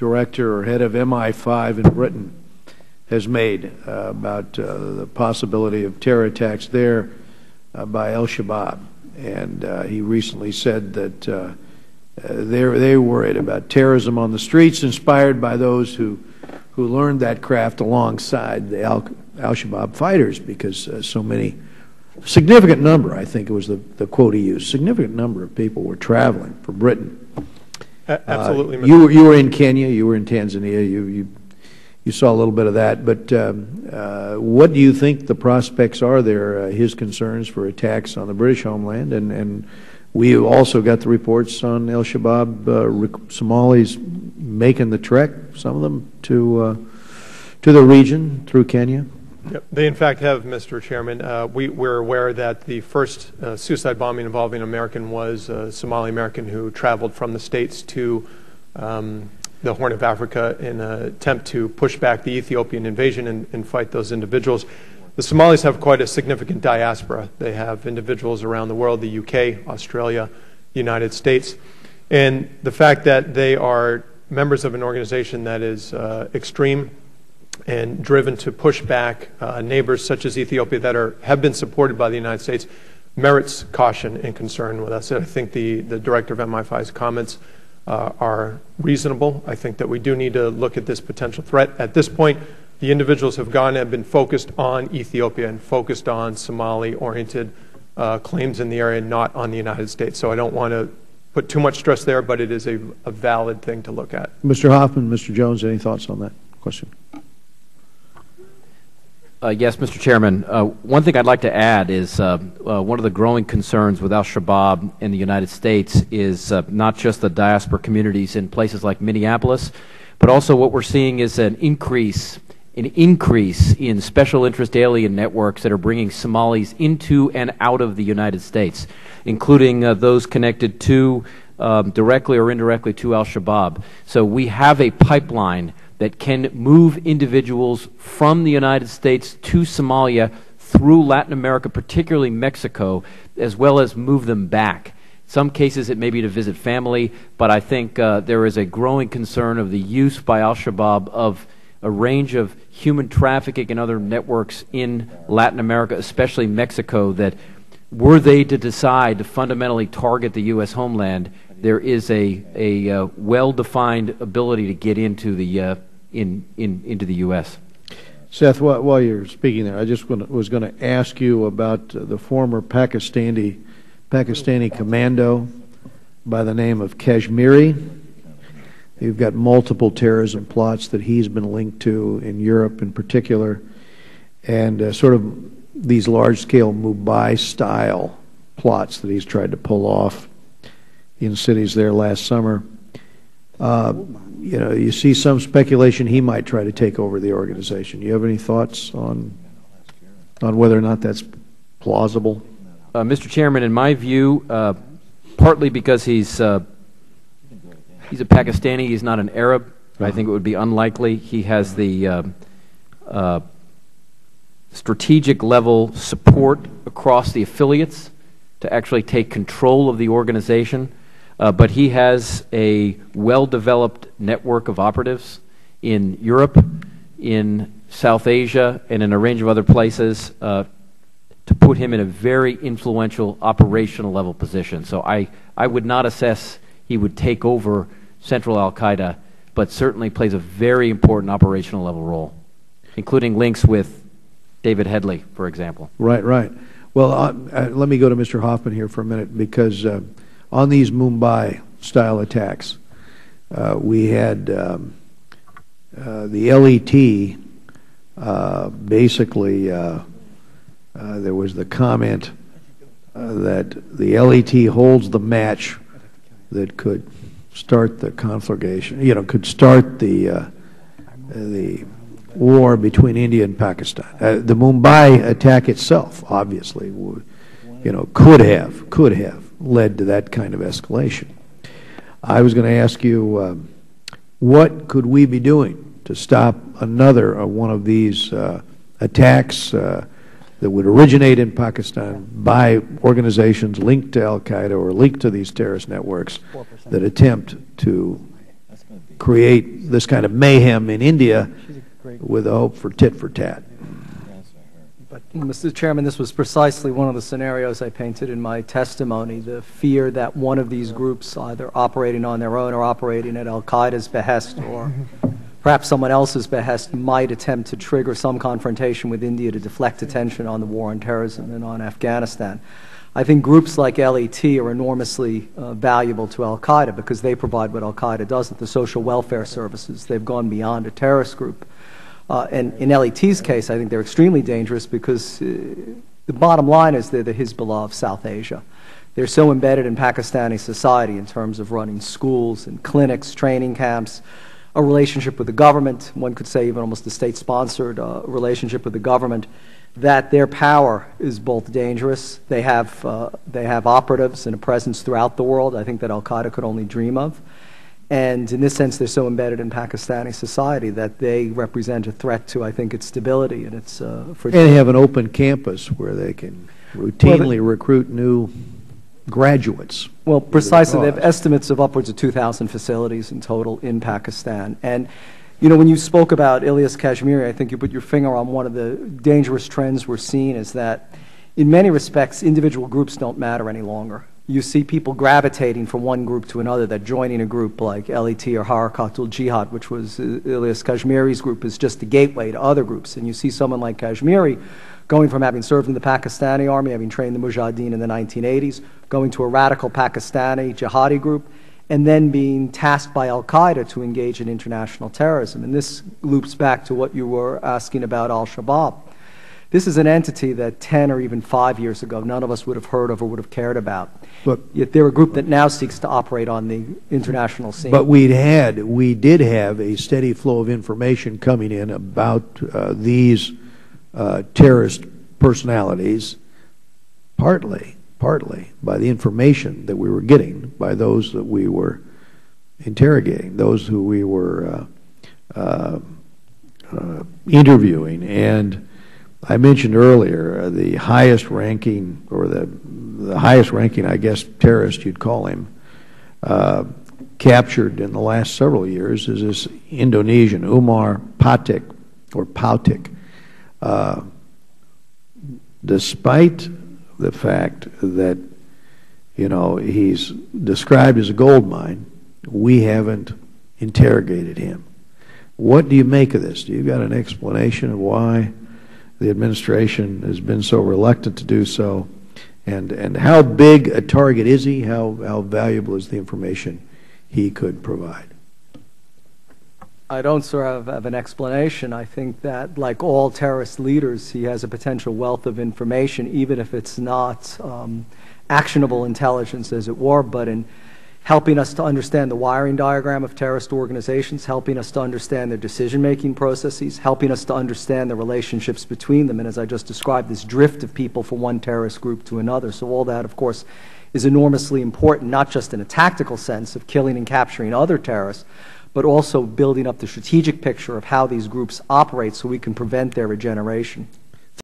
director or head of MI5 in Britain has made about the possibility of terror attacks there by al-Shabaab. And he recently said that they're worried about terrorism on the streets inspired by those who learned that craft alongside the al-Shabaab fighters, because so many, significant number, I think it was the quote he used, significant number of people were traveling for Britain. Absolutely. You were in Kenya, you were in Tanzania, you saw a little bit of that, but what do you think the prospects are there, his concerns for attacks on the British homeland? And we also got the reports on al-Shabaab Somalis making the trek, some of them, to the region through Kenya. Yep. They in fact have, Mr. Chairman. We're aware that the first suicide bombing involving an American was a Somali American who traveled from the States to the Horn of Africa in an attempt to push back the Ethiopian invasion and fight those individuals. The Somalis have quite a significant diaspora. They have individuals around the world, the UK, Australia, the United States. And the fact that they are members of an organization that is extreme and driven to push back neighbors such as Ethiopia that have been supported by the United States merits caution and concern with us. I think the director of MI5's comments are reasonable. I think that we do need to look at this potential threat. At this point, the individuals have been focused on Ethiopia and focused on Somali-oriented claims in the area, not on the United States. So I don't want to put too much stress there, but it is a valid thing to look at. Mr. Hoffman, Mr. Jones, any thoughts on that question? Yes, Mr. Chairman. One thing I'd like to add is one of the growing concerns with al-Shabaab in the United States is not just the diaspora communities in places like Minneapolis, but also what we're seeing is an increase in special interest alien networks that are bringing Somalis into and out of the United States, including those connected to directly or indirectly to al-Shabaab. So we have a pipeline that can move individuals from the United States to Somalia through Latin America, particularly Mexico, as well as move them back. In some cases it may be to visit family, but I think there is a growing concern of the use by al-Shabaab of a range of human trafficking and other networks in Latin America, especially Mexico, that were they to decide to fundamentally target the U.S. homeland, there is a well-defined ability to get into the into the U.S. Seth, while you're speaking there, I just was going to ask you about the former Pakistani commando by the name of Kashmiri. You've got multiple terrorism plots that he's been linked to in Europe in particular, and sort of these large-scale Mumbai-style plots that he's tried to pull off in cities there last summer. You know, you see some speculation he might try to take over the organization. Do you have any thoughts on whether or not that's plausible? Mr. Chairman, in my view, partly because he's a Pakistani, he's not an Arab. I think it would be unlikely. He has the strategic level support across the affiliates to actually take control of the organization. But he has a well-developed network of operatives in Europe, in South Asia, and in a range of other places to put him in a very influential operational level position. So I would not assess he would take over Central Al-Qaeda, but certainly plays a very important operational level role, including links with David Headley, for example. Right, right. Well, let me go to Mr. Hoffman here for a minute, because on these Mumbai-style attacks, we had the LET basically, there was the comment that the LET holds the match that could start the conflagration, you know, could start the war between India and Pakistan. The Mumbai attack itself, obviously, would, you know, could have led to that kind of escalation. I was going to ask you, what could we be doing to stop another one of these attacks that would originate in Pakistan by organizations linked to al-Qaeda or linked to these terrorist networks that attempt to create this kind of mayhem in India with a hope for tit for tat. But, Mr. Chairman, this was precisely one of the scenarios I painted in my testimony, the fear that one of these groups, either operating on their own or operating at al-Qaeda's behest or perhaps someone else's behest, might attempt to trigger some confrontation with India to deflect attention on the war on terrorism and on Afghanistan. I think groups like LET are enormously valuable to al-Qaeda because they provide what al-Qaeda doesn't, the social welfare services. They've gone beyond a terrorist group. And in LET's case, I think they're extremely dangerous because the bottom line is they're the Hezbollah of South Asia. They're so embedded in Pakistani society in terms of running schools and clinics, training camps, a relationship with the government, one could say even almost a state-sponsored relationship with the government, that their power is both dangerous. They have operatives and a presence throughout the world I think that al-Qaeda could only dream of. And in this sense, they're so embedded in Pakistani society that they represent a threat to, I think, its stability and its and they have an open campus where they can routinely recruit new graduates. Well, precisely. They have estimates of upwards of 2,000 facilities in total in Pakistan. And, you know, when you spoke about Ilyas Kashmiri, I think you put your finger on one of the dangerous trends we're seeing is that, in many respects, individual groups don't matter any longer. You see people gravitating from one group to another, that joining a group like LET or Harakatul Jihad, which was Ilyas Kashmiri's group, is just a gateway to other groups. And you see someone like Kashmiri going from having served in the Pakistani army, having trained the Mujahideen in the 1980s, going to a radical Pakistani jihadi group, and then being tasked by al-Qaeda to engage in international terrorism. And this loops back to what you were asking about al-Shabaab. This is an entity that 10 or even 5 years ago none of us would have heard of or would have cared about. Yet they're a group that now seeks to operate on the international scene. But we did have a steady flow of information coming in about these terrorist personalities, partly by the information that we were getting by those that we were interrogating, those who we were interviewing. And I mentioned earlier the highest ranking, or the highest ranking, I guess, terrorist you'd call him, captured in the last several years is this Indonesian Umar Patik, or Pautik. Despite the fact that, you know, he's described as a gold mine, we haven't interrogated him. What do you make of this? Do you got an explanation of why the administration has been so reluctant to do so? And how big a target is he? How valuable is the information he could provide? I don't sort of have an explanation. I think that, like all terrorist leaders, he has a potential wealth of information, even if it's not actionable intelligence, as it were, but in helping us to understand the wiring diagram of terrorist organizations, helping us to understand their decision-making processes, helping us to understand the relationships between them, and as I just described, this drift of people from one terrorist group to another. So all that, of course, is enormously important, not just in a tactical sense of killing and capturing other terrorists, but also building up the strategic picture of how these groups operate so we can prevent their regeneration.